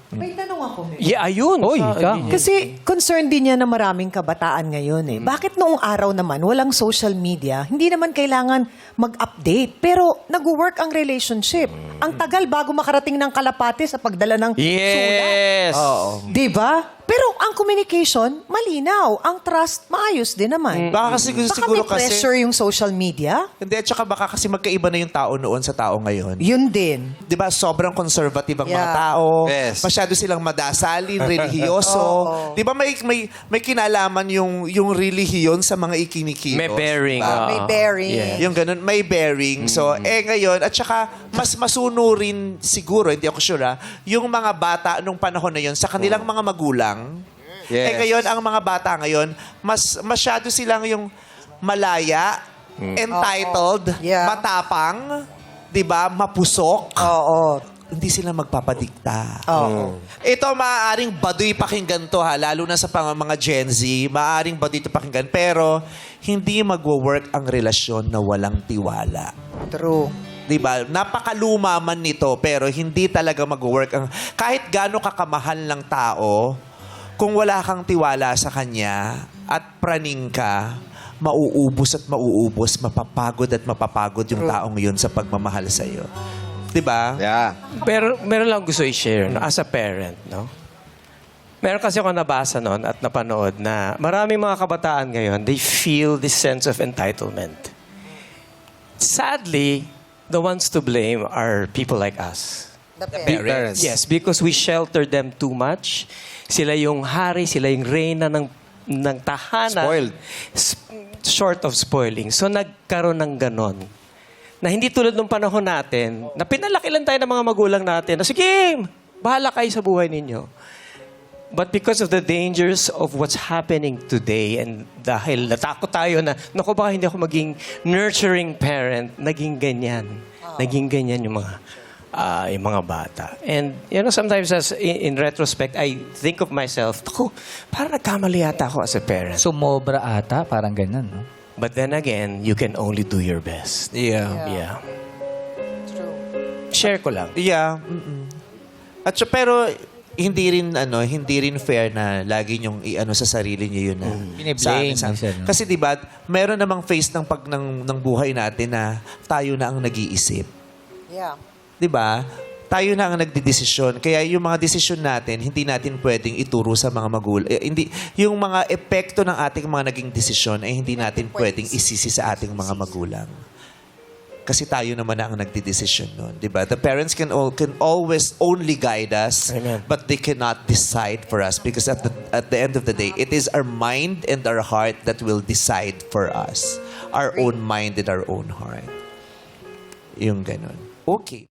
May tanong ako, Mel. Yeah, ayun. Oy, Kasi concerned din niya na maraming kabataan ngayon eh. Bakit noong araw naman, walang social media, hindi naman kailangan mag-update, pero nag-work ang relationship. Ang tagal bago makarating ng kalapate sa pagdala ng Yes. sulat. Diba? Pero ang communication, malinaw. Ang trust, maayos din naman. Baka kasi Baka siguro may pressure yung social media? Hindi, at saka baka kasi magkaiba na yung tao noon sa tao ngayon. Yun din. Di ba, sobrang conservative ang mga Yeah. tao. Yes. Masyado silang madasalin, religyoso. Di ba may kinalaman yung relihiyon sa mga ikinikilos? May bearing. Diba? May bearing. Yeah. Yung ganun, may bearing. So, ngayon, at saka, mas masunurin siguro, hindi ako sure yung mga bata nung panahon na yun, sa kanilang mga magulang. Yes. Ngayon, ang mga bata ngayon, masyado silang yung malaya, entitled, Yeah. matapang, di ba, mapusok. Oo. Hindi sila magpapadikta. Oo. Ito, maaaring baduy pakinggan to lalo na sa mga Gen Z, maaaring baduy ito pakinggan, pero hindi magwo-work ang relasyon na walang tiwala. True. Diba? Napakaluma man nito, pero hindi talaga mag-work ang... Kahit gaano kakamahal ng tao, kung wala kang tiwala sa kanya at praning ka, mauubos at mauubos, mapapagod at mapapagod yung taong yun sa pagmamahal sa iyo. Diba? Yeah. Pero meron lang gusto i-share, no? As a parent, no? Meron kasi ako nabasa noon at napanood na maraming mga kabataan ngayon, they feel this sense of entitlement. Sadly, the ones to blame are people like us. The parents. Yes, because we shelter them too much. Sila yung hari, sila yung reyna ng tahanan. Spoiled. Short of spoiling. So nagkaroon ng ganon. Na hindi tulad ng panahon natin, na pinalaki lang tayo ng mga magulang natin, na sige, bahala kayo sa buhay ninyo. But because of the dangers of what's happening today, and dahil natakot tayo na, naku, baka hindi ako maging nurturing parent, naging ganyan. Naging ganyan yung mga bata. And, you know, sometimes in retrospect, I think of myself, naku, parang nagkamali yata ako as a parent. Sumobra ata, parang ganyan, no? But then again, you can only do your best. Yeah. True. Share ko lang. Yeah. At pero hindi rin fair na lagi niyong i-ano sa sarili niyo yun na Bine-blame sa akin. minsan, no? Kasi 'di ba, meron namang phase ng buhay natin na tayo na ang nag-iisip. Yeah. 'Di ba? Tayo na ang nagdedesisyon. Kaya yung mga desisyon natin, hindi natin pwedeng ituro sa mga magulang. Hindi, yung mga epekto ng ating mga naging desisyon ay hindi natin pwedeng isisi sa ating mga magulang. Kasi tayo naman na ang nagdedesisyon nun. Diba? The parents can always only guide us, Amen. but they cannot decide for us because at the end of the day, it is our mind and our heart that will decide for us. Our own mind and our own heart. Yung ganun. Okay.